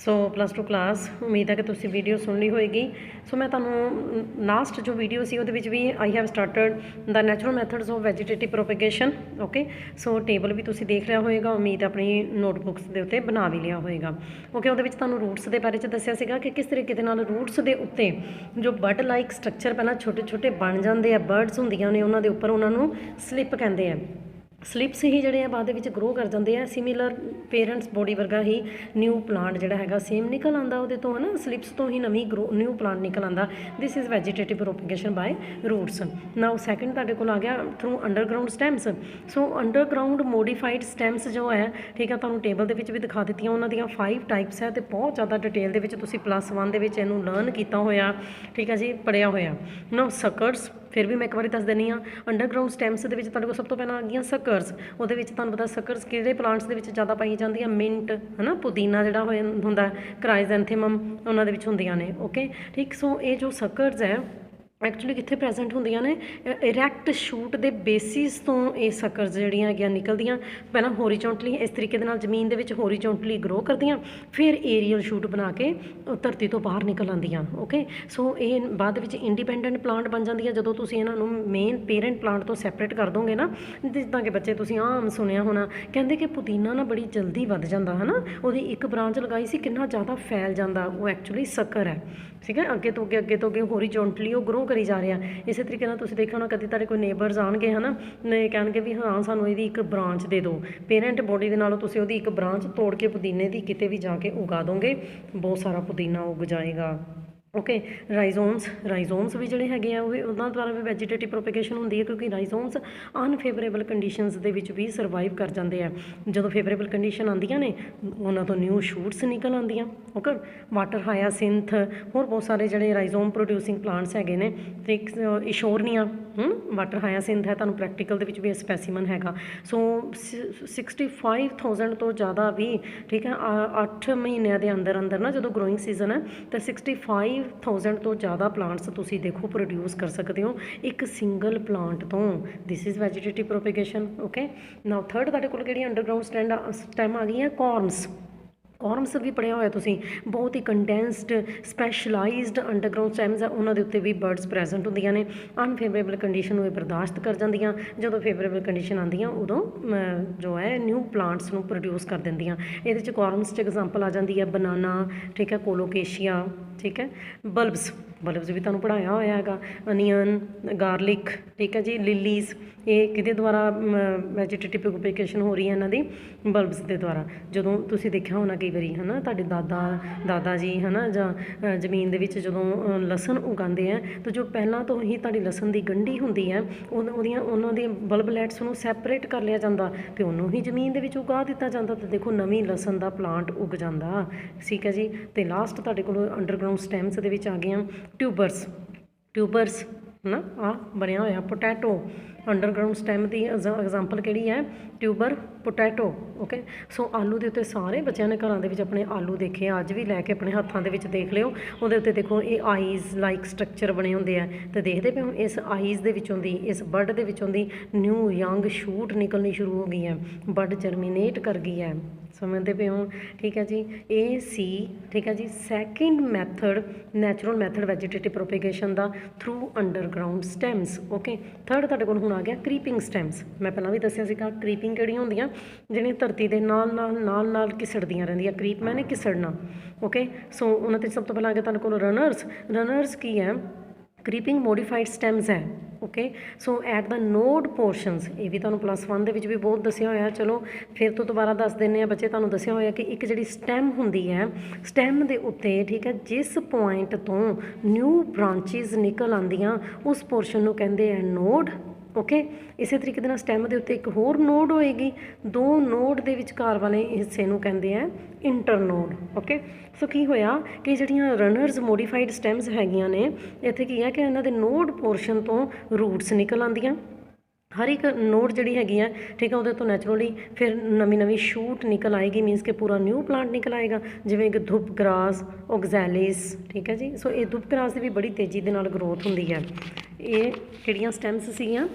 सो +2 class उम्मीद है कि तुसी वीडियो सुन ली होएगी। सो मैं तुहानू लास्ट जो वीडियो सी उहदे विच भी I have started the natural methods of vegetative propagation. Okay, so table भी तुसी देख लिया होएगा, उम्मीद है अपनी नोटबुक्स के उत्ते बना भी लिया होएगा। ओके, उहदे विच तुहानू रूट्स के बारे च दस्सिया सीगा कि किस तरीके दे नाल रूट्स के उत्ते जो बड लाइक स्ट्रक्चर पहलां छोटे छोटे बन जाते हैं, बर्ड्स होंदियां ने उन्हां दे उपर उन्हां नू स्लिप कहंदे आ। स्लिप्स ही जोड़े आ बाद विच ग्रो कर जाते हैं। सिमिलर पेरेंट्स बॉडी वर्गा ही न्यू प्लांट जोड़ा है सेम निकल आता वो तो है ना, स्लिप्स तो ही नवी ग्रो न्यू प्लांट निकल आता। This is vegetative propagation by roots. Now second तुहाडे कोल आ गया through underground stems. So underground modified stems जो है, ठीक है, तुहानू टेबल के भी दिखा दी उन्होंने 5 टाइप्स है, तो बहुत ज़्यादा डिटेल के +1 के लर्न किया होया, ठीक है जी, पढ़िया होया। नाउ सकर्स फिर भी मैं एक बार दस देनी हाँ। अंडरग्राउंड स्टैम्स के सब तो पहले आ गई सकर्स। वो पता सकर्स कि प्लांट्स के ज़्यादा पाई जाती है, मिंट है ना, पुदीना जोड़ा होंगे, क्राइजैंथेमम उन्होंने होंदियां ने। ओके ठीक, सो ये जो सकर्स है एक्चुअली कितने प्रेजेंट होंदियां ने, इरैक्ट शूट के बेसिस तो ये सकर्स जड़ियाँ है निकलदियाँ पहला होरीजोंटली इस तरीके जमीन के होरीजोंटली ग्रो करदियाँ, फिर एरियल शूट बना के धरती तो बाहर निकल आंदियाँ। ओके, सो ये बाद में इंडिपेंडेंट प्लांट बन जाती है जो तुम इन्हों मेन पेरेंट प्लांट तो सैपरेट कर दोगे ना। जिदा कि बच्चे तुम आम सुनिया होना, कहते कि पुदीना ना बड़ी जल्दी वध जाता है ना, वो एक ब्रांच लगाई सी कितना ज़्यादा फैल जाता, वो एक्चुअली सकर है। ठीक है, अगे तो अगे होरीजोंटली वो ग्रो करी जा रहा। इस तरीके तुम देखो ना, कभी तेरे कोई नेबरस आएंगे है ना, कह भी हाँ सानू ये एक ब्रांच दे दो, पेरेंट बॉडी के नालों तुम एक ब्रांच तोड़ के पुदीने की किते भी जाके उगा दोगे, बहुत सारा पुदीना उग जाएगा। ओके, राइजोम्स भी जोड़े है उन्होंने द्वारा भी वैजीटेटिव प्रोपेगेशन होंगी है, क्योंकि राइजोम्स अनफेवरेबल कंडीशनस के भी सर्वाइव कर जाते हैं। जो फेवरेबल कंडीशन आंदियां ने उन्होंने तो न्यू शूट्स निकल आंदियां। ओके, वाटर हायासिंथ होर बहुत सारे जोड़े राइजोम प्रोड्यूसिंग प्लांट्स है ने, इशोरनिया वाटर हायासिंथ है, तुहानू प्रैक्टिकल के भी स्पैसीमन हैगा। सो 65,000 तो ज़्यादा भी, ठीक है, 8 महीनों के अंदर अंदर ना जो ग्रोइंग सीजन है तो 65,000 तो ज़्यादा प्लांट्स तुसी देखो प्रोड्यूस कर सकते हो एक सिंगल प्लांट तो। This is vegetative propagation. Okay, now third तुहाडे कोल किहड़ी अंडरग्राउंड स्टैम आ गई है, कॉर्म्स। कॉर्म्स भी पढ़िया होया तुसी, बहुत ही कंडेंस्ड स्पैशलाइज्ड अंडरग्राउंड स्टैम्स है, उन्होंने उत्ते भी बर्ड्स प्रेजेंट होंदियां ने। अनफेवरेबल कंडीशन वो बर्दाश्त कर जांदियां, जो फेवरेबल कंडीशन आंदियां उदों जो है न्यू प्लांट्स नूं प्रोड्यूस कर दिंदियां। इहदे च कॉर्म्स च एग्जांपल आ जाती है बनाना, ठीक है, कोलोकेशिया, ठीक है, बल्ब्स भी तुहानू पढ़ाया होया हैगा, अनियन, गार्लिक, ठीक है जी, लिलीज, ये किहदे द्वारा वैजीटेटिव प्रोपेगेशन हो रही है, इन्हां दी बल्ब्स के द्वारा। जदों तुसीं देखिया होना कई बारी है ना, तुहाडे दादा जी है ना, जां जमीन दे विच जदों लसन उगांदे हैं तो जो पहलां तो ही तुहाडी लसन की गंढी हुंदी है उन्हां दी बल्बलैट्स नूं सैपरेट कर लिया जाता तो उन्होंने ही जमीन दे विच उगा दिता जाता, तो देखो नवीं लसन का प्लांट उग जाता। ठीक है जी, तो लास्ट तुहाडे कोल अंडरग्राउंड स्टैम्स दे विच आ गईयां ट्यूबर्स ना, आ बनया होया पोटैटो। अंडरग्राउंड स्टैम की एग्जांपल किहड़ी है, ट्यूबर पोटैटो। ओके, सो आलू के उत्ते सारे बच्चों ने घरों के अपने आलू देखे, अज भी लैके अपने हाथों के देख लियो, वो देखो ये आईज़ लाइक स्ट्रक्चर बने होंगे हैं, तो देखते पे हम इस आईज़ के विचों दी, इस बर्ड के विचों दी न्यू यंग शूट निकलनी शुरू हो गई है, बर्ड जर्मीनेट कर गई है, समझते पे हो। ठीक है जी, ए सी, ठीक है जी, second method natural method vegetative propagation का through underground stems. Okay, third तुहाडे कोल हुण आ गया क्रीपिंग स्टैम्स। मैं पहला भी दस्सिया सीगा क्रीपिंग किहड़ियां होंदियां, जिहड़ियां धरती के नाल घिसड़दियां रहिंदियां, क्रीप मैंने घिसड़ना। ओके, सो उन्होंने सब तो पहला आ गया तुहाडे कोल रनर्स की है, क्रीपिंग मोडिफाइड स्टैम्स है। Okay, so at the node portions, ये भी तुहानू +1 भी बहुत दस्सिया होया। चलो फिर तो दोबारा दस देने बच्चे, तुहानू दस्सिया होया कि एक जिहड़ी स्टैम हुंदी है, स्टैम के उत्ते, ठीक है, जिस पॉइंट तो न्यू ब्रांचिज निकल आंदियां उस पोर्शन नूं कहंदे हैं नोड। ओके, इस तरीके के स्टैम के उत्ते एक होर नोड होएगी, दो नोड के विचकार वाले हिस्से नूं कहंदे हैं इंटरनोड। ओके, सो की होया कि जिहड़ियां रनर्स मोडिफाइड स्टैम्स हैगियां ने, इत्थे की है कि इन्हां दे नोड पोर्शन तो रूट्स निकल आंदियां, हर एक नोड जी हैगी है, ठीक है, वो नैचुरली फिर नवी शूट निकल आएगी, मीनस कि पूरा न्यू प्लांट निकल आएगा, जिवें कि धुप ग्रास, ऑक्जैलिस, ठीक है जी। सो ये धुप ग्रास की भी बड़ी तेज़ी के नाल ग्रोथ होंदी है। ਇਹ ਕਿਹੜੀਆਂ ਸਟੈਮਸ ਸੀਗੀਆਂ,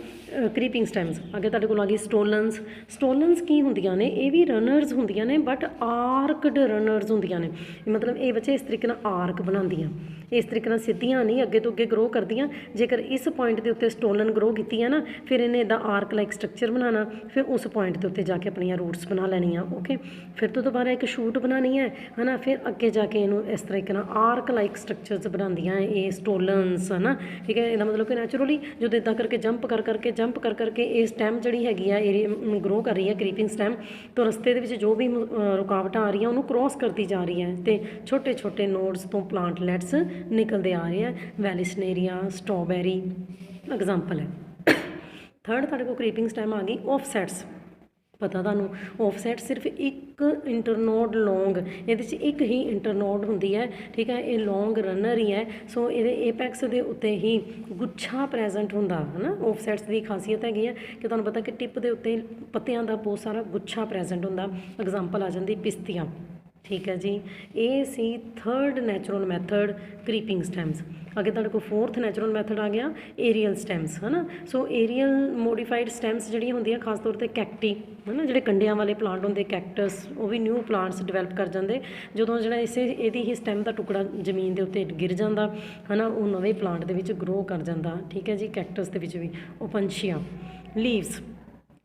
ਕ੍ਰੀਪਿੰਗ ਸਟੈਮਸ। ਅੱਗੇ ਤੁਹਾਡੇ ਕੋਲ ਆ ਗਈ ਸਟੋਲਨਸ। ਸਟੋਲਨਸ ਕੀ ਹੁੰਦੀਆਂ ਨੇ, ਇਹ ਵੀ ਰਨਰਸ ਹੁੰਦੀਆਂ ਨੇ ਬਟ ਆਰਕਡ ਰਨਰਸ ਹੁੰਦੀਆਂ ਨੇ। ਮਤਲਬ ਇਹ ਬੱਚੇ ਇਸ ਤਰੀਕੇ ਨਾਲ ਆਰਕ ਬਣਾਉਂਦੀਆਂ, ਇਸ ਤਰੀਕੇ ਨਾਲ ਸਿੱਧੀਆਂ ਨਹੀਂ ਅੱਗੇ ਤੋਂ ਅੱਗੇ ਗਰੋ ਕਰਦੀਆਂ। ਜੇਕਰ ਇਸ ਪੁਆਇੰਟ ਦੇ ਉੱਤੇ ਸਟੋਲਨ ਗਰੋ ਕੀਤੀ ਹੈ ਨਾ, ਫਿਰ ਇਹਨੇ ਇੱਦਾਂ ਆਰਕ ਲਾਈਕ ਸਟਰਕਚਰ ਬਣਾਉਣਾ, ਫਿਰ ਉਸ ਪੁਆਇੰਟ ਦੇ ਉੱਤੇ ਜਾ ਕੇ ਆਪਣੀਆਂ ਰੂਟਸ ਬਣਾ ਲੈਣੀਆਂ। ਓਕੇ, ਫਿਰ ਤੋਂ ਦੁਬਾਰਾ ਇੱਕ ਸ਼ੂਟ ਬਣਾਉਣੀ ਹੈ ਨਾ, ਫਿਰ ਅੱਗੇ ਜਾ ਕੇ ਇਹਨੂੰ ਇਸ ਤਰੀਕੇ ਨਾਲ ਆਰਕ ਲਾਈਕ ਸਟਰਕਚਰਸ ਬਣਾਉਂਦੀਆਂ ਇਹ ਸਟੋਲਨਸ, ਹੈ ਨਾ। ਠੀਕ ਹੈ, ਇਹਦਾ ਮਤਲਬ ਕਿ ਨੈਚੁਰਲੀ ਜਦੋਂ ਇੱਦਾਂ ਕਰਕੇ ਜੰਪ ਕਰ ਕਰਕੇ ਇਹ ਸਟੈਮ ਜਿਹੜੀ ਹੈਗੀ ਆ ਏਰੀਆ ਗਰੋ ਕਰ ਰਹੀ ਹੈ, ਕ੍ਰੀਪਿੰਗ ਸਟੈਮ, ਤਾਂ ਰਸਤੇ ਦੇ ਵਿੱਚ ਜੋ ਵੀ ਰੁਕਾਵਟਾਂ ਆ ਰਹੀਆਂ ਉਹਨੂੰ ਕ੍ਰੋਸ ਕਰਦੀ ਜਾ ਰਹੀ ਹੈ ਅਤੇ ਛੋਟੇ ਛੋਟੇ ਨੋਡਸ ਤੋਂ ਪਲਾਂਟਲੈਟਸ ਨਿਕਲਦੇ ਆ ਰਹੇ ਆ। ਵੈਲਿਸਨੇਰੀਆ, ਸਟ੍ਰਾਬੈਰੀ ਐਗਜ਼ਾਮਪਲ ਹੈ। ਥਰਡ ਤੁਹਾਡੇ ਕੋਲ ਕ੍ਰੀਪਿੰਗ ਸਟੈਮ ਆ ਗਈ ਆਫਸੈਟਸ। ਪਤਾ ਤੁਹਾਨੂੰ, ਆਫਸੈਟ ਸਿਰਫ ਇੱਕ ਇੰਟਰਨੋਡ ਲੌਂਗ, ਇਹਦੇ 'ਚ ਇੱਕ ਹੀ ਇੰਟਰਨੋਡ ਹੁੰਦੀ ਹੈ। ਠੀਕ ਹੈ, ਇਹ ਲੌਂਗ ਰਨਰ ਹੀ ਹੈ। ਸੋ ਇਹਦੇ ਏਪੈਕਸ ਦੇ ਉੱਤੇ ਹੀ ਗੁੱਛਾ ਪ੍ਰੈਜ਼ੈਂਟ ਹੁੰਦਾ ਹੈ ਨਾ। ਆਫਸੈਟਸ ਦੀ ਖਾਸੀਅਤ ਹੈਗੀ ਹੈ ਕਿ ਤੁਹਾਨੂੰ ਪਤਾ ਕਿ ਟਿਪ ਦੇ ਉੱਤੇ ਪੱਤਿਆਂ ਦਾ ਬਹੁਤ ਸਾਰਾ ਗੁੱਛਾ ਪ੍ਰੈਜ਼ੈਂਟ ਹੁੰਦਾ। ਐਗਜ਼ਾਮਪਲ ਆ ਜਾਂਦੀ ਪਿਸਤੀਆਂ। ਠੀਕ ਹੈ ਜੀ, ਇਹ ਸੀ ਥਰਡ ਨੈਚੁਰਲ ਮੈਥਡ ਕ੍ਰੀਪਿੰਗ ਸਟੈਮਸ। ਅੱਗੇ ਤੁਹਾਡੇ ਕੋਲ ਫੋਰਥ ਨੈਚੁਰਲ ਮੈਥਡ ਆ ਗਿਆ ਏਰੀਅਲ ਸਟੈਮਸ, ਹੈ ਨਾ। ਸੋ ਏਰੀਅਲ ਮੋਡੀਫਾਈਡ ਸਟੈਮਸ ਜਿਹੜੀਆਂ ਹੁੰਦੀਆਂ ਖਾਸ ਤੌਰ 'ਤੇ ਕੈਕਟੀ, ਹੈ ਨਾ, ਜਿਹੜੇ ਕੰਡਿਆਂ ਵਾਲੇ ਪਲਾਂਟ ਹੁੰਦੇ, ਕੈਕਟਸ, ਉਹ ਵੀ ਨਿਊ ਪਲਾਂਟਸ ਡਿਵੈਲਪ ਕਰ ਜਾਂਦੇ ਜਦੋਂ ਜਿਹੜਾ ਇਹਦੀ ਹੀ ਸਟੈਮ ਦਾ ਟੁਕੜਾ ਜ਼ਮੀਨ ਦੇ ਉੱਤੇ ਗਿਰ ਜਾਂਦਾ, ਹੈ ਨਾ, ਉਹ ਨਵੇਂ ਪਲਾਂਟ ਦੇ ਵਿੱਚ ਗਰੋ ਕਰ ਜਾਂਦਾ। ਠੀਕ ਹੈ ਜੀ, ਕੈਕਟਸ ਦੇ ਵਿੱਚ ਵੀ। ਓਪੰਸ਼ੀਆ, ਲੀਵਸ,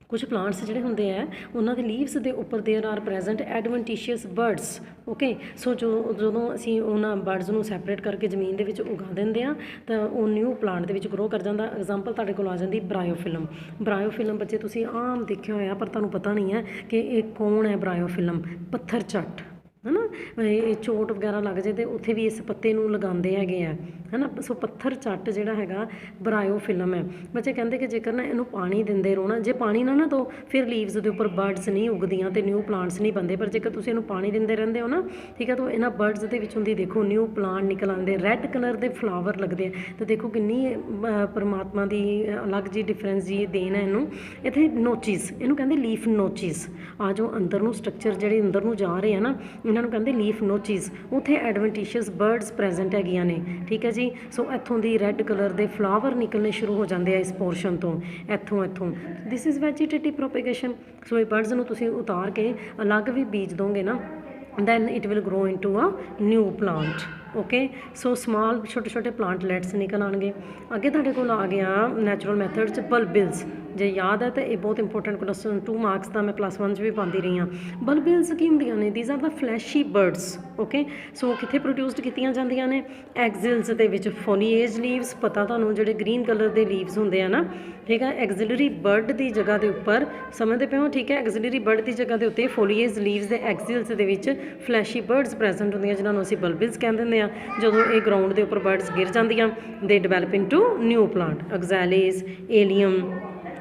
ਕੁਝ ਪਲਾਂਟਸ ਜਿਹੜੇ ਹੁੰਦੇ ਆ ਉਹਨਾਂ ਦੇ ਲੀਵਸ ਦੇ ਉੱਪਰ there are present adventitious buds. Okay, so ਜਦੋਂ ਅਸੀਂ ਉਹਨਾਂ ਬਰਡਸ ਨੂੰ ਸੈਪਰੇਟ ਕਰਕੇ ਜ਼ਮੀਨ ਦੇ ਵਿੱਚ ਉਗਾ ਦਿੰਦੇ ਹਾਂ ਤਾਂ ਉਹ ਨਿਊ ਪਲਾਂਟ ਦੇ ਵਿੱਚ ਗਰੋ ਕਰ ਜਾਂਦਾ। ਐਗਜ਼ਾਮਪਲ ਤੁਹਾਡੇ ਕੋਲ ਆ ਜਾਂਦੀ ਬ੍ਰਾਇਓਫਿਲਮ। ਬ੍ਰਾਇਓਫਿਲਮ ਬੱਚੇ ਤੁਸੀਂ ਆਮ ਦੇਖਿਆ ਹੋਇਆ ਪਰ ਤੁਹਾਨੂੰ ਪਤਾ ਨਹੀਂ ਹੈ ਕਿ ਇਹ ਕੌਣ ਹੈ ਬ੍ਰਾਇਓਫਿਲਮ। ਪੱਥਰ ਚੱਟ, ਹੈ ਨਾ, ਇਹ ਚੋਟ ਵਗੈਰਾ ਲੱਗ ਜਾਏ ਅਤੇ ਉੱਥੇ ਵੀ ਇਸ ਪੱਤੇ ਨੂੰ ਲਗਾਉਂਦੇ ਹੈਗੇ ਆ, ਹੈ ਨਾ। ਸੋ ਪੱਥਰ ਚੱਟ ਜਿਹੜਾ ਹੈਗਾ ਬ੍ਰਾਇਓਫਿਲਮ ਹੈ। ਬੱਚੇ ਕਹਿੰਦੇ ਕਿ ਜੇਕਰ ਨਾ ਇਹਨੂੰ ਪਾਣੀ ਦਿੰਦੇ ਰਹੋ ਨਾ, ਜੇ ਪਾਣੀ ਨਾ ਦਿਓ ਫਿਰ ਲੀਵਸ ਦੇ ਉੱਪਰ ਬਰਡਸ ਨਹੀਂ ਉਗਦੀਆਂ ਅਤੇ ਨਿਊ ਪਲਾਂਟਸ ਨਹੀਂ ਬਣਦੇ। ਪਰ ਜੇਕਰ ਤੁਸੀਂ ਇਹਨੂੰ ਪਾਣੀ ਦਿੰਦੇ ਰਹਿੰਦੇ ਹੋ ਨਾ, ਠੀਕ ਹੈ, ਤਾਂ ਇਹਨਾਂ ਬਰਡਸ ਦੇ ਵਿੱਚ ਹੁੰਦੀ ਦੇਖੋ ਨਿਊ ਪਲਾਂਟ ਨਿਕਲ ਆਉਂਦੇ, ਰੈੱਡ ਕਲਰ ਦੇ ਫਲਾਵਰ ਲੱਗਦੇ ਆ। ਤਾਂ ਦੇਖੋ ਕਿੰਨੀ ਪਰਮਾਤਮਾ ਦੀ ਅਲੱਗ ਜੀ ਡਿਫਰੈਂਸ ਜੀ ਦੇਣ ਹੈ ਇਹਨੂੰ। ਇੱਥੇ ਨੋਚਿਸ, ਇਹਨੂੰ ਕਹਿੰਦੇ ਲੀਫ ਨੋਚਿਸ। ਆ ਜੋ ਅੰਦਰ ਨੂੰ ਸਟਰਕਚਰ ਜਿਹੜੇ ਅੰਦਰ ਨੂੰ ਜਾ ਰਹੇ ਆ ਨਾ, ਇਹਨਾਂ ਨੂੰ ਕਹਿੰਦੇ ਲੀਫ ਨੋਚਿਸ। ਉੱਥੇ ਐਡਵੈਂਟੀਸ਼ੀਅਸ ਬਰਡਸ ਪ੍ਰੈਜ਼ੈਂਟ ਹੈਗੀਆਂ ਨੇ। ਠੀਕ ਹੈ ਜੀ, ਸੋ ਇੱਥੋਂ ਦੀ ਰੈੱਡ ਕਲਰ ਦੇ ਫਲਾਵਰ ਨਿਕਲਣੇ ਸ਼ੁਰੂ ਹੋ ਜਾਂਦੇ ਆ ਇਸ ਪੋਰਸ਼ਨ ਤੋਂ, ਇੱਥੋਂ ਦਿਸ ਇਜ਼ ਵੈਜੀਟੇਟਿਵ ਪ੍ਰੋਪੇਗੇਸ਼ਨ। ਸੋ ਇਹ ਬਰਡਸ ਨੂੰ ਤੁਸੀਂ ਉਤਾਰ ਕੇ ਅਲੱਗ ਵੀ ਬੀਜ ਦੋਗੇ ਨਾ, then it will grow into a new plant. Okay, so small ਛੋਟੇ ਛੋਟੇ ਪਲਾਂਟਲੈਟਸ ਨਿਕਲ ਆਉਣਗੇ। ਅੱਗੇ ਤੁਹਾਡੇ ਕੋਲ ਆ ਗਿਆ ਨੈਚੁਰਲ ਮੈਥਡ 'ਚ ਬਲਬਿਲਸ। ਜੇ ਯਾਦ ਹੈ ਤਾਂ ਇਹ ਬਹੁਤ ਇੰਪੋਰਟੈਂਟ ਕੁਐਸਚਨ, 2 ਮਾਰਕਸ ਦਾ ਮੈਂ +1 'ਚ ਵੀ ਪਾਉਂਦੀ ਰਹੀ ਹਾਂ। ਬਲਬਿਲਸ ਕੀ ਹੁੰਦੀਆਂ ਨੇ? These are the fleshy buds. Okay, so ਕਿੱਥੇ ਪ੍ਰੋਡਿਊਸਡ ਕੀਤੀਆਂ ਜਾਂਦੀਆਂ ਨੇ? ਐਗਜ਼ਿਲਸ ਦੇ ਵਿੱਚ। ਫੋਲੀਏਜ ਲੀਵਸ, ਪਤਾ ਤੁਹਾਨੂੰ ਜਿਹੜੇ ਗ੍ਰੀਨ ਕਲਰ ਦੇ ਲੀਵਸ ਹੁੰਦੇ ਆ ਨਾ, ਠੀਕ ਹੈ। ਐਗਜ਼ਿਲਰੀ ਬਰਡ ਦੀ ਜਗ੍ਹਾ ਦੇ ਉੱਪਰ, ਸਮਝਦੇ ਪਏ ਹੋ? ਠੀਕ ਹੈ, ਐਗਜ਼ਿਲਰੀ ਬਰਡ ਦੀ ਜਗ੍ਹਾ ਦੇ ਉੱਤੇ ਫੋਲੀਏਜ ਲੀਵਸ ਦੇ ਐਗਜ਼ਿਲਸ ਦੇ ਵਿੱਚ ਫਲੈਸ਼ੀ ਬਰਡਸ ਪ੍ਰੈਜ਼ੈਂਟ ਹੁੰਦੀਆਂ, ਜਿਨ੍ਹਾਂ ਨੂੰ ਅਸੀਂ ਬਲਬਿਲਸ ਕਹਿੰਦੇ ਹੁੰਦੇ ਆ। ਜਦੋਂ ਇਹ ਗਰਾਊਂਡ ਦੇ ਉੱਪਰ ਬਰਡਸ ਗਿਰ ਜਾਂਦੀਆਂ, ਦੇ ਡਿਵੈਲਪ ਇਨਟੂ ਨਿਊ ਪਲਾਂਟ। ਐਗਜ਼ੈਲਿਸ, ਏਲੀਅਮ,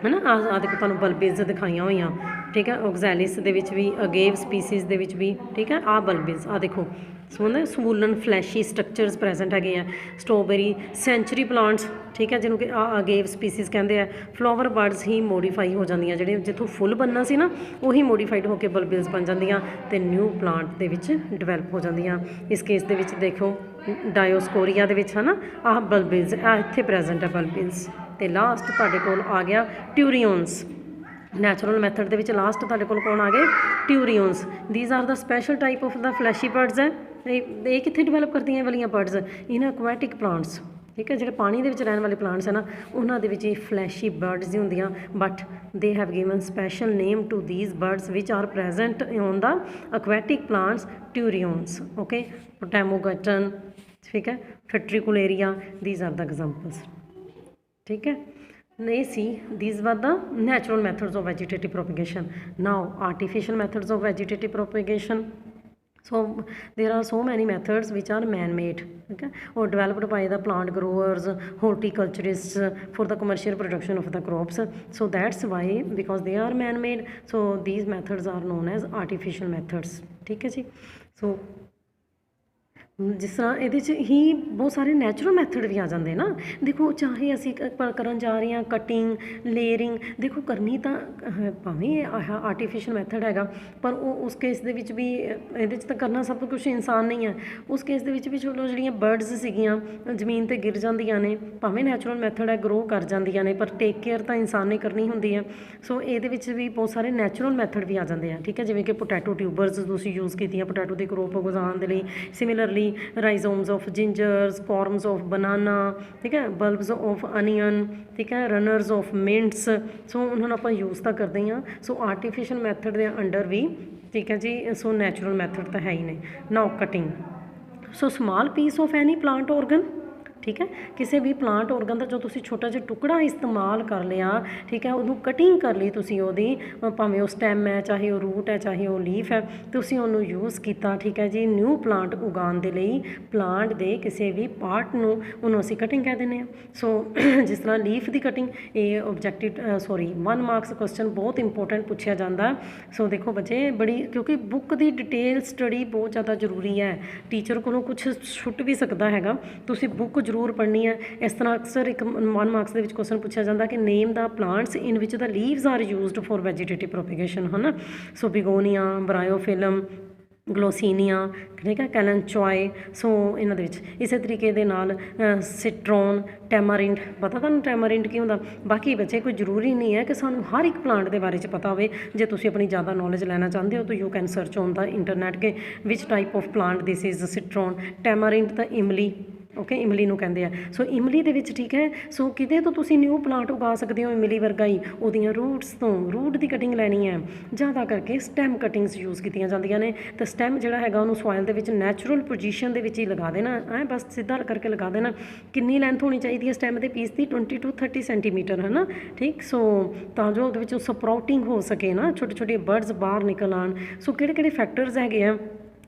ਹੈ ਨਾ, ਆਹ ਦੇਖੋ ਤੁਹਾਨੂੰ ਬਲਬਿਲਸ ਦਿਖਾਈਆਂ ਹੋਈਆਂ। ਠੀਕ ਹੈ, ਔਗਜ਼ੈਲਿਸ ਦੇ ਵਿੱਚ ਵੀ, ਅਗੇਵ ਸਪੀਸੀਜ਼ ਦੇ ਵਿੱਚ ਵੀ। ਠੀਕ ਹੈ, ਆਹ ਬਲਬਿਲਸ, ਆਹ ਦੇਖੋ ਸਵੂਲਨ ਫਲੈਸ਼ੀ ਸਟਰਕਚਰਸ ਪ੍ਰੈਜ਼ੈਂਟ ਹੈਗੇ ਆ। ਸਟ੍ਰਾਬੇਰੀ, ਸੈਂਚੁਰੀ ਪਲਾਂਟਸ, ਠੀਕ ਹੈ, ਜਿਹਨੂੰ ਕਿ ਅਗੇਵ ਸਪੀਸੀਜ਼ ਕਹਿੰਦੇ ਆ। ਫਲਾਵਰ ਬਰਡਸ ਹੀ ਮੋਡੀਫਾਈ ਹੋ ਜਾਂਦੀਆਂ, ਜਿਹੜੇ ਜਿੱਥੋਂ ਫੁੱਲ ਬਣਨਾ ਸੀ ਨਾ ਉਹੀ ਮੋਡੀਫਾਈਡ ਹੋ ਕੇ ਬਲਬਿਲਸ ਬਣ ਜਾਂਦੀਆਂ ਅਤੇ ਨਿਊ ਪਲਾਂਟ ਦੇ ਵਿੱਚ ਡਿਵੈਲਪ ਹੋ ਜਾਂਦੀਆਂ। ਇਸ ਕੇਸ ਦੇ ਵਿੱਚ ਦੇਖੋ ਡਾਇਓਸਕੋਰੀਆ ਦੇ ਵਿੱਚ, ਹੈ ਨਾ, ਆਹ ਬਲਬਿਲਸ, ਆਹ ਇੱਥੇ ਪ੍ਰੈਜ਼ੈਂਟ ਹੈ ਬਲਬਿਲਸ। ਅਤੇ ਲਾਸਟ ਤੁਹਾਡੇ ਕੋਲ ਆ ਗਿਆ ਟਿਊਰੀਓਨਸ। ਨੈਚੁਰਲ ਮੈਥਡ ਦੇ ਵਿੱਚ ਲਾਸਟ ਤੁਹਾਡੇ ਕੋਲ ਕੌਣ ਆ ਗਏ? Turions. These are the special type of the fleshy buds ਹੈ। ਇਹ ਕਿੱਥੇ ਡਿਵੈਲਪ ਕਰਦੀਆਂ ਇਹ ਵਾਲੀਆਂ ਬਰਡਸ? ਇਨ ਐਕੁਆਟਿਕ ਪਲਾਂਟਸ। ਠੀਕ ਹੈ, ਜਿਹੜੇ ਪਾਣੀ ਦੇ ਵਿੱਚ ਰਹਿਣ ਵਾਲੇ ਪਲਾਂਟਸ ਹੈ ਨਾ, ਉਹਨਾਂ ਦੇ ਵਿੱਚ ਇਹ ਫਲੈਸ਼ੀ ਬਰਡਸ ਹੀ ਹੁੰਦੀਆਂ। But they have given special name to these buds which are present on the aquatic plants, turions. Okay, Potamogeton, ਠੀਕ ਹੈ, Utricularia, these are the examples. ਠੀਕ ਹੈ, ਨਹੀਂ ਸੀ, these were the natural methods of vegetative propagation. Now artificial methods of vegetative propagation. So there are so many methods which are man-made, okay, or developed by the plant growers, horticulturists for the commercial production of the crops. So that's why, because they are man-made, so these methods are known as artificial methods. ठीक है जी, so ਜਿਸ ਤਰ੍ਹਾਂ ਇਹਦੇ 'ਚ ਹੀ ਬਹੁਤ ਸਾਰੇ natural method ਵੀ ਆ ਜਾਂਦੇ ਨਾ। ਦੇਖੋ ਚਾਹੇ ਅਸੀਂ ਕਰਨ ਜਾ ਰਹੇ ਹਾਂ ਕਟਿੰਗ, ਲੇਅਰਿੰਗ, ਦੇਖੋ ਕਰਨੀ ਤਾਂ ਭਾਵੇਂ ਆਹ ਆਰਟੀਫਿਸ਼ਲ ਮੈਥਡ ਹੈਗਾ, ਪਰ ਉਹ ਉਸ ਕੇਸ ਦੇ ਵਿੱਚ ਵੀ ਇਹਦੇ 'ਚ ਤਾਂ ਕਰਨਾ ਸਭ ਕੁਛ ਇਨਸਾਨ ਨਹੀਂ ਹੈ। ਉਸ ਕੇਸ ਦੇ ਵਿੱਚ ਵੀ ਚਲੋ ਜਿਹੜੀਆਂ ਬਰਡਸ ਸੀਗੀਆਂ ਜ਼ਮੀਨ 'ਤੇ ਗਿਰ ਜਾਂਦੀਆਂ ਨੇ, ਭਾਵੇਂ ਨੈਚੁਰਲ ਮੈਥਡ ਹੈ, ਗਰੋ ਕਰ ਜਾਂਦੀਆਂ ਨੇ, ਪਰ ਟੇਕ ਕੇਅਰ ਤਾਂ ਇਨਸਾਨ ਨੇ ਕਰਨੀ ਹੁੰਦੀ ਹੈ। ਸੋ ਇਹਦੇ ਵਿੱਚ ਵੀ ਬਹੁਤ ਸਾਰੇ ਨੈਚੁਰਲ ਮੈਥਡ ਵੀ ਆ ਜਾਂਦੇ ਆ, ਠੀਕ ਹੈ, ਜਿਵੇਂ ਕਿ ਪੋਟੈਟੋ ਟਿਊਬਰਸ ਤੁਸੀਂ ਯੂਜ਼ ਕੀਤੀਆਂ ਪੋਟੈਟੋ ਦੀ ਗਰੋਥ ਉਗਾਉਣ ਦੇ ਲਈ। ਸਿਮਿਲਰਲੀ ਰਾਈਜ਼ੋਮਸ ਆਫ ਜਿੰਜਰਸ, ਕੌਰਮਸ ਆਫ ਬਨਾਨਾ, ਠੀਕ ਹੈ, ਬਲਬਸ ਆਫ ਅਨੀਅਨ, ਠੀਕ ਹੈ, ਰਨਰਸ ਆਫ ਮਿੰਟਸ। ਸੋ ਉਹਨਾਂ ਨੂੰ ਆਪਾਂ ਯੂਜ਼ ਤਾਂ ਕਰਦੇ ਹੀ ਹਾਂ। ਸੋ ਆਰਟੀਫਿਸ਼ਲ ਮੈਥਡ ਦੇ ਅੰਡਰ ਵੀ, ਠੀਕ ਹੈ ਜੀ, ਸੋ ਨੈਚੁਰਲ ਮੈਥਡ ਤਾਂ ਹੈ ਹੀ ਨੇ। Now cutting, so small piece of any plant organ, ਠੀਕ ਹੈ, ਕਿਸੇ ਵੀ ਪਲਾਂਟ ਔਰਗਨ ਦਾ ਜੋ ਤੁਸੀਂ ਛੋਟਾ ਜਿਹਾ ਟੁਕੜਾ ਇਸਤੇਮਾਲ ਕਰ ਲਿਆ, ਠੀਕ ਹੈ, ਉਹਨੂੰ ਕਟਿੰਗ ਕਰ ਲਈ ਤੁਸੀਂ ਉਹਦੀ, ਭਾਵੇਂ ਉਹ ਸਟੈਮ ਹੈ, ਚਾਹੇ ਉਹ ਰੂਟ ਹੈ, ਚਾਹੇ ਉਹ ਲੀਫ ਹੈ, ਤੁਸੀਂ ਉਹਨੂੰ ਯੂਜ਼ ਕੀਤਾ, ਠੀਕ ਹੈ ਜੀ, ਨਿਊ ਪਲਾਂਟ ਉਗਾਉਣ ਦੇ ਲਈ। ਪਲਾਂਟ ਦੇ ਕਿਸੇ ਵੀ ਪਾਰਟ ਨੂੰ ਉਹਨੂੰ ਅਸੀਂ ਕਟਿੰਗ ਕਹਿ ਦਿੰਦੇ ਹਾਂ। ਸੋ ਜਿਸ ਤਰ੍ਹਾਂ ਲੀਫ ਦੀ ਕਟਿੰਗ, ਇਹ ਓਬਜੈਕਟਿਵ 1 ਮਾਰਕਸ ਕੁਐਸਚਨ ਬਹੁਤ ਇੰਪੋਰਟੈਂਟ ਪੁੱਛਿਆ ਜਾਂਦਾ। ਸੋ ਦੇਖੋ ਬੱਚੇ, ਬੜੀ, ਕਿਉਂਕਿ ਬੁੱਕ ਦੀ ਡਿਟੇਲ ਸਟੱਡੀ ਬਹੁਤ ਜ਼ਿਆਦਾ ਜ਼ਰੂਰੀ ਹੈ। ਟੀਚਰ ਕੋਲੋਂ ਕੁਛ ਛੁੱਟ ਵੀ ਸਕਦਾ ਹੈਗਾ, ਤੁਸੀਂ ਬੁੱਕ ਜ਼ਰੂਰ ਪੜ੍ਹਨੀ ਹੈ। ਇਸ ਤਰ੍ਹਾਂ ਅਕਸਰ 1 ਮਾਰਕਸ ਦੇ ਵਿੱਚ ਕੁਐਸਚਨ ਪੁੱਛਿਆ ਜਾਂਦਾ ਕਿ name the plants in which the leaves are used for vegetative propagation, ਹੈ ਨਾ। ਸੋ ਬਿਗੋਨੀਆ, ਬਰਾਇਓਫਿਲਮ, ਗਲੋਸੀਨੀਆ, ਠੀਕ ਹੈ, ਕੈਲਨਚੋਏ। ਸੋ ਇਹਨਾਂ ਦੇ ਵਿੱਚ ਇਸੇ ਤਰੀਕੇ ਦੇ ਨਾਲ ਸਿਟਰੋਨ, ਟੈਮਾਰਿੰਡ, ਪਤਾ ਤੁਹਾਨੂੰ ਟੈਮਾਰਿੰਡ ਕੀ ਹੁੰਦਾ। ਬਾਕੀ ਬੱਚੇ ਕੋਈ ਜ਼ਰੂਰੀ ਨਹੀਂ ਹੈ ਕਿ ਸਾਨੂੰ ਹਰ ਇੱਕ ਪਲਾਂਟ ਦੇ ਬਾਰੇ 'ਚ ਪਤਾ ਹੋਵੇ। ਜੇ ਤੁਸੀਂ ਆਪਣੀ ਜ਼ਿਆਦਾ ਨੌਲੇਜ ਲੈਣਾ ਚਾਹੁੰਦੇ ਹੋ ਤਾਂ you can search on the internet ਕਿ which type of plant this is citron. Tamarind ਤਾਂ ਇਮਲੀ, ਓਕੇ, ਇਮਲੀ ਨੂੰ ਕਹਿੰਦੇ ਆ। ਸੋ ਇਮਲੀ ਦੇ ਵਿੱਚ, ਠੀਕ ਹੈ, ਸੋ ਕਿਤੇ ਤੋਂ ਤੁਸੀਂ ਨਿਊ ਪਲਾਂਟ ਉਗਾ ਸਕਦੇ ਹੋ ਇਮਲੀ ਵਰਗਾ ਹੀ, ਉਹਦੀਆਂ ਰੂਟਸ ਤੋਂ। ਰੂਟ ਦੀ ਕਟਿੰਗ ਲੈਣੀ ਹੈ, ਜ਼ਿਆਦਾ ਕਰਕੇ ਸਟੈਮ ਕਟਿੰਗਸ ਯੂਜ਼ ਕੀਤੀਆਂ ਜਾਂਦੀਆਂ ਨੇ। ਤਾਂ ਸਟੈਮ ਜਿਹੜਾ ਹੈਗਾ ਉਹਨੂੰ ਸੋਇਲ ਦੇ ਵਿੱਚ ਨੈਚੁਰਲ ਪੋਜੀਸ਼ਨ ਦੇ ਵਿੱਚ ਹੀ ਲਗਾ ਦੇਣਾ, ਐ ਬਸ ਸਿੱਧਾ ਕਰਕੇ ਲਗਾ ਦੇਣਾ। ਕਿੰਨੀ ਲੈਂਥ ਹੋਣੀ ਚਾਹੀਦੀ ਹੈ ਸਟੈਮ ਦੇ ਪੀਸ ਦੀ? 20 to 30 ਸੈਂਟੀਮੀਟਰ, ਹੈ ਨਾ, ਠੀਕ। ਸੋ ਤਾਂ ਜੋ ਉਹਦੇ ਵਿੱਚੋਂ ਸਪਰਾਊਟਿੰਗ ਹੋ ਸਕੇ ਨਾ, ਛੋਟੇ ਛੋਟੇ ਬਰਡਸ ਬਾਹਰ ਨਿਕਲ ਆਉਣ। ਸੋ ਕਿਹੜੇ ਕਿਹੜੇ ਫੈਕਟਰਸ ਹੈਗੇ ਆ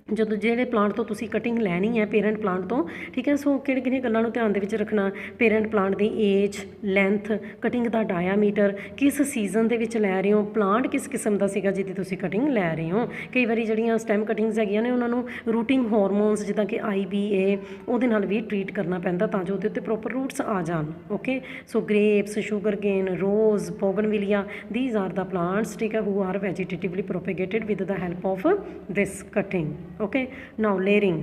ਜਦੋਂ ਜਿਹੜੇ ਪਲਾਂਟ ਤੋਂ ਤੁਸੀਂ ਕਟਿੰਗ ਲੈਣੀ ਹੈ, ਪੇਰੈਂਟ ਪਲਾਂਟ ਤੋਂ, ਠੀਕ ਹੈ। ਸੋ ਕਿਹੜੀਆਂ ਕਿਹੜੀਆਂ ਗੱਲਾਂ ਨੂੰ ਧਿਆਨ ਦੇ ਵਿੱਚ ਰੱਖਣਾ? ਪੇਰੈਂਟ ਪਲਾਂਟ ਦੀ ਏਜ, ਲੈਂਥ, ਕਟਿੰਗ ਦਾ ਡਾਇਆਮੀਟਰ, ਕਿਸ ਸੀਜ਼ਨ ਦੇ ਵਿੱਚ ਲੈ ਰਹੇ ਹੋ, ਪਲਾਂਟ ਕਿਸ ਕਿਸਮ ਦਾ ਸੀਗਾ ਜਿਹਦੀ ਤੁਸੀਂ ਕਟਿੰਗ ਲੈ ਰਹੇ ਹੋ। ਕਈ ਵਾਰੀ ਜਿਹੜੀਆਂ ਸਟੈਮ ਕਟਿੰਗਸ ਹੈਗੀਆਂ ਨੇ ਉਹਨਾਂ ਨੂੰ ਰੂਟਿੰਗ ਹਾਰਮੋਨਸ ਜਿੱਦਾਂ ਕਿ IBA, ਉਹਦੇ ਨਾਲ ਵੀ ਟਰੀਟ ਕਰਨਾ ਪੈਂਦਾ ਤਾਂ ਜੋ ਉਹਦੇ ਉੱਤੇ ਪ੍ਰੋਪਰ ਰੂਟਸ ਆ ਜਾਣ। Okay, so grapes, sugarcane, rose, bougainvillea, these are the plants, ਠੀਕ ਹੈ, who are vegetatively propagated with the help of this cutting. Okay, now layering.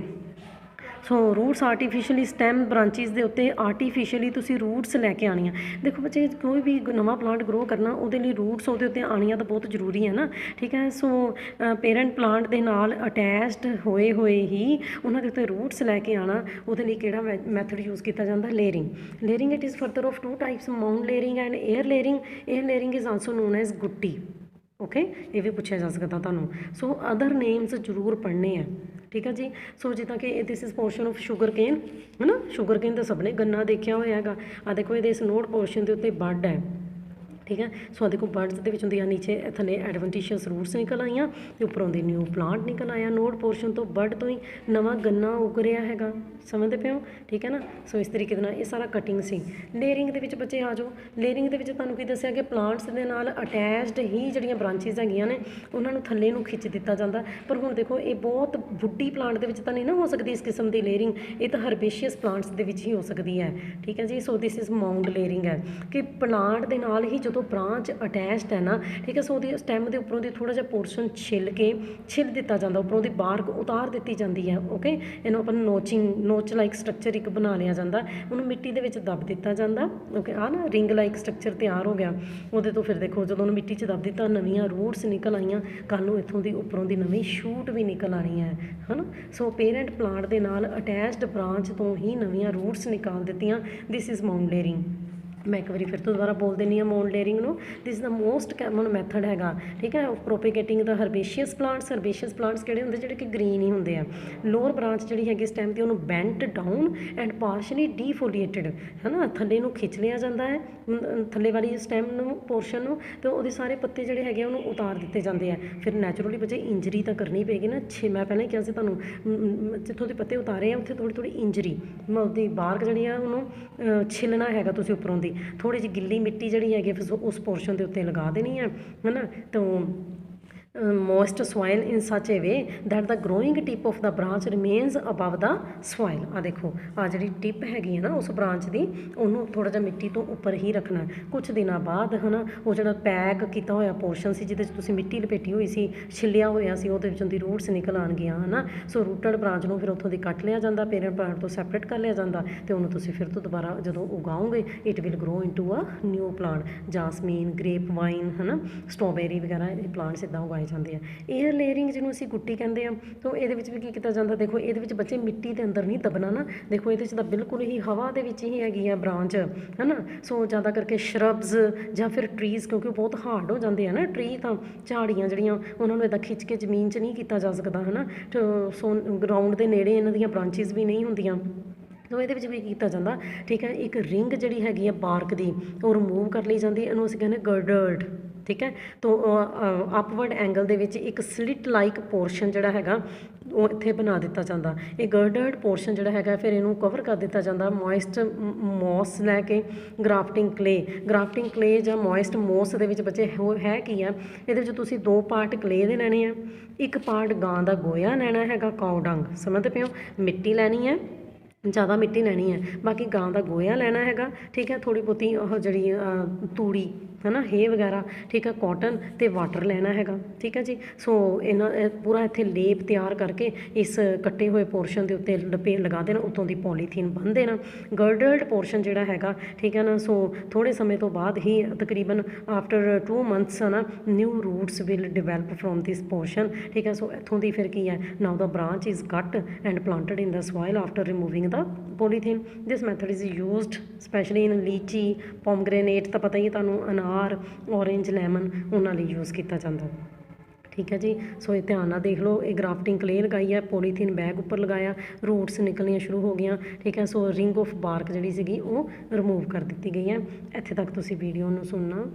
So roots artificially, stem branches ਦੇ ਉੱਤੇ ਆਰਟੀਫਿਸ਼ਲੀ ਤੁਸੀਂ roots ਲੈ ਕੇ ਆਉਣੀਆਂ। ਦੇਖੋ ਬੱਚੇ, ਕੋਈ ਵੀ ਨਵਾਂ ਪਲਾਂਟ ਗਰੋ ਕਰਨਾ, ਉਹਦੇ ਲਈ ਰੂਟਸ ਉਹਦੇ ਉੱਤੇ ਆਉਣੀਆਂ ਤਾਂ ਬਹੁਤ ਜ਼ਰੂਰੀ ਹੈ ਨਾ, ਠੀਕ ਹੈ। ਸੋ ਪੇਰੈਂਟ ਪਲਾਂਟ ਦੇ ਨਾਲ ਅਟੈਚਡ ਹੋਏ ਹੋਏ ਹੀ ਉਹਨਾਂ ਦੇ ਉੱਤੇ ਰੂਟਸ ਲੈ ਕੇ ਆਉਣਾ, ਉਹਦੇ ਲਈ ਕਿਹੜਾ ਮੈਥਡ ਯੂਜ਼ ਕੀਤਾ ਜਾਂਦਾ? Layering. Layering it is further of 2 types, mound layering and air layering. Air layering is also known as ਗੁੱਟੀ। ਓਕੇ, ਇਹ ਵੀ ਪੁੱਛਿਆ ਜਾ ਸਕਦਾ ਤੁਹਾਨੂੰ। ਸੋ ਅਦਰ ਨੇਮਸ ਜ਼ਰੂਰ ਪੜ੍ਹਨੇ ਆ, ਠੀਕ ਹੈ ਜੀ। ਸੋ ਜਿੱਦਾਂ ਕਿ this is portion of sugarcane, ਹੈ ਨਾ। ਸ਼ੂਗਰਕੇਨ ਤਾਂ ਸਭ ਨੇ ਗੰਨਾ ਦੇਖਿਆ ਹੋਇਆ ਹੈਗਾ। ਆ ਦੇਖੋ ਇਹਦੇ ਇਸ ਨੋਡ ਪੋਰਸ਼ਨ ਦੇ ਉੱਤੇ ਬਡ ਹੈ, ਠੀਕ ਹੈ। ਸੋ ਦੇਖੋ ਬਰਡਸ ਦੇ ਵਿੱਚ ਹੁੰਦੀਆਂ, ਨੀਚੇ ਥੱਲੇ ਐਡਵੈਂਟੀਸ਼ੀਅਸ ਰੂਟਸ ਨਿਕਲ ਆਈਆਂ ਅਤੇ ਉੱਪਰੋਂ ਦੀ ਨਿਊ ਪਲਾਂਟ ਨਿਕਲ ਆਇਆ। ਨੋਡ ਪੋਰਸ਼ਨ ਤੋਂ, ਬਡ ਤੋਂ ਹੀ ਨਵਾਂ ਗੰਨਾ ਉਗ ਰਿਹਾ ਹੈਗਾ, ਸਮਝਦੇ ਪਏ ਹੋ, ਠੀਕ ਹੈ ਨਾ। ਸੋ ਇਸ ਤਰੀਕੇ ਦੇ ਨਾਲ ਇਹ ਸਾਰਾ ਕਟਿੰਗ ਸੀ। ਲੇਅਰਿੰਗ ਦੇ ਵਿੱਚ ਬੱਚੇ ਆ ਜਾਓ। ਲੇਅਰਿੰਗ ਦੇ ਵਿੱਚ ਤੁਹਾਨੂੰ ਕੀ ਦੱਸਿਆ ਕਿ ਪਲਾਂਟਸ ਦੇ ਨਾਲ ਅਟੈਚਡ ਹੀ ਜਿਹੜੀਆਂ ਬ੍ਰਾਂਚਿਸ ਹੈਗੀਆਂ ਨੇ ਉਹਨਾਂ ਨੂੰ ਥੱਲੇ ਨੂੰ ਖਿੱਚ ਦਿੱਤਾ ਜਾਂਦਾ। ਪਰ ਹੁਣ ਦੇਖੋ ਇਹ ਬਹੁਤ ਬੁੱਢੀ ਪਲਾਂਟ ਦੇ ਵਿੱਚ ਤਾਂ ਨਹੀਂ ਨਾ ਹੋ ਸਕਦੀ ਇਸ ਕਿਸਮ ਦੀ ਲੇਅਰਿੰਗ, ਇਹ ਤਾਂ ਹਰਬੇਸ਼ੀਅਸ ਪਲਾਂਟਸ ਦੇ ਵਿੱਚ ਹੀ ਹੋ ਸਕਦੀ ਹੈ, ਠੀਕ ਹੈ ਜੀ। ਸੋ ਦਿਸ ਇਜ਼ ਮਾਊਂਡ ਲੇਅਰਿੰਗ ਹੈ ਕਿ ਪਲਾਂਟ ਦੇ ਨਾਲ ਹੀ ਜਦੋਂ ਬ੍ਰਾਂਚ ਅਟੈਚਡ ਹੈ ਨਾ, ਠੀਕ ਹੈ। ਸੋ ਉਹਦੀ ਸਟੈਮ ਦੇ ਉੱਪਰੋਂ ਦੀ ਥੋੜ੍ਹਾ ਜਿਹਾ ਪੋਰਸ਼ਨ ਛਿੱਲ ਦਿੱਤਾ ਜਾਂਦਾ, ਉੱਪਰੋਂ ਦੀ ਬਾਰਕ ਉਤਾਰ ਦਿੱਤੀ ਜਾਂਦੀ ਹੈ। ਓਕੇ, ਇਹਨੂੰ ਆਪਾਂ ਨੋਚ ਲਾਈਕ ਸਟਰਕਚਰ ਇੱਕ ਬਣਾ ਲਿਆ ਜਾਂਦਾ, ਉਹਨੂੰ ਮਿੱਟੀ ਦੇ ਵਿੱਚ ਦੱਬ ਦਿੱਤਾ ਜਾਂਦਾ। ਓਕੇ, ਆਹ ਨਾ ਰਿੰਗ ਲਾਈਕ ਸਟਰਕਚਰ ਤਿਆਰ ਹੋ ਗਿਆ। ਉਹਦੇ ਤੋਂ ਫਿਰ ਦੇਖੋ ਜਦੋਂ ਉਹਨੂੰ ਮਿੱਟੀ 'ਚ ਦੱਬ ਦਿੱਤਾ, ਨਵੀਆਂ ਰੂਟਸ ਨਿਕਲ ਆਈਆਂ। ਕੱਲ੍ਹ ਨੂੰ ਇੱਥੋਂ ਦੀ ਉੱਪਰੋਂ ਦੀ ਨਵੀਂ ਸ਼ੂਟ ਵੀ ਨਿਕਲ ਆਉਣੀ ਹੈ ਨਾ। ਸੋ ਪੇਰੈਂਟ ਪਲਾਂਟ ਦੇ ਨਾਲ ਅਟੈਚਡ ਬ੍ਰਾਂਚ ਤੋਂ ਹੀ ਨਵੀਆਂ ਰੂਟਸ ਨਿਕਾਲ ਦਿੱਤੀਆਂ। This is mound layering. ਮੈਂ ਇੱਕ ਵਾਰੀ ਫਿਰ ਤੋਂ ਦੁਬਾਰਾ ਬੋਲ ਦਿੰਦੀ ਹਾਂ ਮਾਊਂਡ ਲੇਅਰਿੰਗ ਨੂੰ। ਦਿਸ ਦਾ ਮੋਸਟ ਕਾਮਨ ਮੈਥਡ ਹੈਗਾ, ਠੀਕ ਹੈ, ਪ੍ਰੋਪੇਗੇਟਿੰਗ ਦਾ ਹਰਬੇਸ਼ੀਅਸ ਪਲਾਂਟਸ। ਹਰਬੇਸ਼ੀਅਸ ਪਲਾਂਟਸ ਕਿਹੜੇ ਹੁੰਦੇ? ਜਿਹੜੇ ਕਿ ਗ੍ਰੀਨ ਹੀ ਹੁੰਦੇ ਆ। ਲੋਅਰ ਬ੍ਰਾਂਚ ਜਿਹੜੀ ਹੈਗੀ ਸਟੈਮ ਦੀ, ਉਹਨੂੰ ਬੈਂਟ ਡਾਊਨ ਐਂਡ ਪਾਰਸ਼ਲੀ ਡੀਫੋਲੀਏਟਡ, ਹੈ ਨਾ, ਥੱਲੇ ਨੂੰ ਖਿੱਚ ਲਿਆ ਜਾਂਦਾ ਹੈ, ਥੱਲੇ ਵਾਲੀ ਸਟੈਮ ਨੂੰ, ਪੋਰਸ਼ਨ ਨੂੰ, ਅਤੇ ਉਹਦੇ ਸਾਰੇ ਪੱਤੇ ਜਿਹੜੇ ਹੈਗੇ ਉਹਨੂੰ ਉਤਾਰ ਦਿੱਤੇ ਜਾਂਦੇ ਆ। ਫਿਰ ਨੈਚੁਰਲੀ ਬੱਚੇ ਇੰਜਰੀ ਤਾਂ ਕਰਨੀ ਪਏਗੀ ਨਾ। ਮੈਂ ਪਹਿਲਾਂ ਹੀ ਕਿਹਾ ਸੀ ਤੁਹਾਨੂੰ, ਜਿੱਥੋਂ ਦੇ ਪੱਤੇ ਉਤਾਰੇ ਆ ਉੱਥੇ ਥੋੜ੍ਹੀ ਇੰਜਰੀ, ਉਹਦੀ ਬਾਰਕ ਜਿਹੜੀ ਆ ਉਹਨੂੰ ਛਿੱਲਣਾ ਹੈਗਾ ਤੁਸੀਂ ਉੱਪਰੋਂ ਦੀ। ਥੋੜ੍ਹੀ ਜਿਹੀ ਗਿੱਲੀ ਮਿੱਟੀ ਜਿਹੜੀ ਹੈਗੀ ਉਸ ਪੋਰਸ਼ਨ ਦੇ ਉੱਤੇ ਲਗਾ ਦੇਣੀ ਹੈ ਨਾ। ਤਾਂ moist soil in such a way that the growing tip of the branch remains above the soil। ਆ ਦੇਖੋ ਆ ਜਿਹੜੀ ਟਿਪ ਹੈਗੀ ਹੈ ਨਾ ਉਸ ਬ੍ਰਾਂਚ ਦੀ, ਉਹਨੂੰ ਥੋੜਾ ਜਿਹਾ ਮਿੱਟੀ ਤੋਂ ਉੱਪਰ ਹੀ ਰੱਖਣਾ। ਕੁਝ ਦਿਨਾਂ ਬਾਅਦ ਹਨਾ ਉਹ ਜਿਹੜਾ ਪੈਕ ਕੀਤਾ ਹੋਇਆ ਪੋਰਸ਼ਨ ਸੀ ਜਿਹਦੇ 'ਚ ਤੁਸੀਂ ਮਿੱਟੀ ਲਪੇਟੀ ਹੋਈ ਸੀ, ਛਿੱਲਿਆ ਹੋਇਆ ਸੀ, ਉਹਦੇ ਵਿੱਚੋਂ ਦੀ ਰੂਟਸ ਨਿਕਲ ਆਉਣਗੀਆਂ ਹਨਾ। ਸੋ ਰੂਟਡ ਬ੍ਰਾਂਚ ਨੂੰ ਫਿਰ ਉੱਥੋਂ ਦੀ ਕੱਟ ਲਿਆ ਜਾਂਦਾ, ਪੇਰੈਂਟ ਪਲਾਂਟ ਤੋਂ ਸੈਪਰੇਟ ਕਰ ਲਿਆ ਜਾਂਦਾ, ਅਤੇ ਉਹਨੂੰ ਤੁਸੀਂ ਫਿਰ ਤੋਂ ਦੁਬਾਰਾ ਜਦੋਂ ਉਗਾਓਗੇ it will grow into a new plant. Jasmine, grape vine ਹਨਾ, ਸਟ੍ਰਾਬੇਰੀ ਵਗੈਰਾ ਇਹ ਪਲਾਂਟਸ ਇੱਦਾਂ ਉਗਾਏ ਜਾਂਦੇ ਆ। ਏਅਰ ਲੇਅਰਿੰਗ ਜਿਹਨੂੰ ਅਸੀਂ ਗੁੱਟੀ ਕਹਿੰਦੇ ਆ, ਤਾਂ ਇਹਦੇ ਵਿੱਚ ਵੀ ਕੀ ਕੀਤਾ ਜਾਂਦਾ, ਦੇਖੋ ਇਹਦੇ ਵਿੱਚ ਬੱਚੇ ਮਿੱਟੀ ਦੇ ਅੰਦਰ ਨਹੀਂ ਦਬਣਾ ਨਾ, ਦੇਖੋ ਇਹਦੇ 'ਚ ਤਾਂ ਬਿਲਕੁਲ ਹੀ ਹਵਾ ਦੇ ਵਿੱਚ ਹੀ ਹੈਗੀ ਆ ਬ੍ਰਾਂਚ ਹੈ ਨਾ। ਸੋ ਜ਼ਿਆਦਾ ਕਰਕੇ ਸ਼ਰਬਸ ਜਾਂ ਫਿਰ ਟਰੀਜ਼, ਕਿਉਂਕਿ ਉਹ ਬਹੁਤ ਹਾਰਡ ਹੋ ਜਾਂਦੇ ਆ ਨਾ ਟਰੀ, ਤਾਂ ਝਾੜੀਆਂ ਜਿਹੜੀਆਂ ਉਹਨਾਂ ਨੂੰ ਇੱਦਾਂ ਖਿੱਚ ਕੇ ਜ਼ਮੀਨ 'ਚ ਨਹੀਂ ਕੀਤਾ ਜਾ ਸਕਦਾ ਹੈ ਨਾ। ਸੋ ਗਰਾਊਂਡ ਦੇ ਨੇੜੇ ਇਹਨਾਂ ਦੀਆਂ ਬ੍ਰਾਂਚਿਸ ਵੀ ਨਹੀਂ ਹੁੰਦੀਆਂ, ਸੋ ਇਹਦੇ ਵਿੱਚ ਵੀ ਕੀਤਾ ਜਾਂਦਾ। ਠੀਕ ਹੈ, ਇੱਕ ਰਿੰਗ ਜਿਹੜੀ ਹੈਗੀ ਆ ਬਾਰਕ ਦੀ ਉਹ ਰਿਮੂਵ ਕਰ ਲਈ ਜਾਂਦੀ, ਇਹਨੂੰ ਅਸੀਂ ਕਹਿੰਦੇ ਗਰਡਰਡ। ਠੀਕ ਹੈ, ਤੋ ਅਪਵਰਡ ਐਂਗਲ ਦੇ ਵਿੱਚ ਇੱਕ ਸਲਿਟ ਲਾਈਕ ਪੋਰਸ਼ਨ ਜਿਹੜਾ ਹੈਗਾ ਉਹ ਇੱਥੇ ਬਣਾ ਦਿੱਤਾ ਜਾਂਦਾ। ਇਹ ਗਰਡਰਡ ਪੋਰਸ਼ਨ ਜਿਹੜਾ ਹੈਗਾ ਫਿਰ ਇਹਨੂੰ ਕਵਰ ਕਰ ਦਿੱਤਾ ਜਾਂਦਾ ਮੋਇਸਟ ਮੋਸ ਲੈ ਕੇ, ਗ੍ਰਾਫਟਿੰਗ ਕਲੇ ਜਾਂ ਮੋਇਸਟ ਮੋਸ ਦੇ ਵਿੱਚ ਬੱਚੇ ਹੈ ਕੀ ਆ, ਇਹਦੇ ਵਿੱਚ ਤੁਸੀਂ 2 ਪਾਰਟ ਕਲੇ ਦੇ ਲੈਣੇ ਆ, 1 ਪਾਰਟ ਗਾਂ ਦਾ ਗੋਇਆ ਲੈਣਾ ਹੈਗਾ, ਕਾਊ ਡੰਗ, ਸਮਝਦੇ ਪਏ ਹੋ, ਮਿੱਟੀ ਲੈਣੀ ਹੈ, ਜ਼ਿਆਦਾ ਮਿੱਟੀ ਲੈਣੀ ਹੈ, ਬਾਕੀ ਗਾਂ ਦਾ ਗੋਇਆ ਲੈਣਾ ਹੈਗਾ। ਠੀਕ ਹੈ, ਥੋੜ੍ਹੀ ਬਹੁਤੀ ਉਹ ਜਿਹੜੀ ਤੂੜੀ ਹੈ ਨਾ, ਹੇ ਵਗੈਰਾ, ਠੀਕ ਹੈ, ਕਾਟਨ ਅਤੇ ਵਾਟਰ ਲੈਣਾ ਹੈਗਾ। ਠੀਕ ਹੈ ਜੀ, ਸੋ ਪੂਰਾ ਇੱਥੇ ਲੇਪ ਤਿਆਰ ਕਰਕੇ ਇਸ ਕੱਟੇ ਹੋਏ ਪੋਰਸ਼ਨ ਦੇ ਉੱਤੇ ਲਗਾ ਦੇਣਾ, ਉੱਤੋਂ ਦੀ ਪੋਲੀਥੀਨ ਬੰਨ੍ਹ ਦੇਣਾ। ਗਰਡਰਡ ਪੋਰਸ਼ਨ ਜਿਹੜਾ ਹੈਗਾ, ਠੀਕ ਹੈ ਨਾ, ਸੋ ਥੋੜ੍ਹੇ ਸਮੇਂ ਤੋਂ ਬਾਅਦ ਹੀ ਤਕਰੀਬਨ ਆਫਟਰ 2 months ਹੈ ਨਾ, new roots will develop from this portion. ਠੀਕ ਹੈ, ਸੋ ਇੱਥੋਂ ਦੀ ਫਿਰ ਕੀ ਹੈ, now the branch is cut and planted in the soil after removing the polythene। this method is used especially in lychee, pomegranate ਤਾਂ ਪਤਾ ਹੀ ਤੁਹਾਨੂੰ, ਅਨਾਰ, ਔਰੇਂਜ, ਲੈਮਨ, ਉਹਨਾਂ ਲਈ ਯੂਜ਼ ਕੀਤਾ ਜਾਂਦਾ। ਠੀਕ ਹੈ ਜੀ, ਸੋ ਇਹ ਧਿਆਨ ਨਾਲ ਦੇਖ ਲਓ। ਇਹ ਗ੍ਰਾਫਟਿੰਗ ਕਲੇ ਲਗਾਈ ਹੈ, ਪੋਲੀਥੀਨ ਬੈਗ ਉੱਪਰ ਲਗਾਇਆ, ਰੂਟਸ ਨਿਕਲਣੀਆਂ ਸ਼ੁਰੂ ਹੋ ਗਈਆਂ। ਠੀਕ ਹੈ, ਸੋ ਰਿੰਗ ਆਫ ਬਾਰਕ ਜਿਹੜੀ ਸੀਗੀ ਉਹ ਰਿਮੂਵ ਕਰ ਦਿੱਤੀ ਗਈ ਹੈ। ਇੱਥੇ ਤੱਕ ਤੁਸੀਂ ਵੀਡੀਓ ਨੂੰ ਸੁਣਨਾ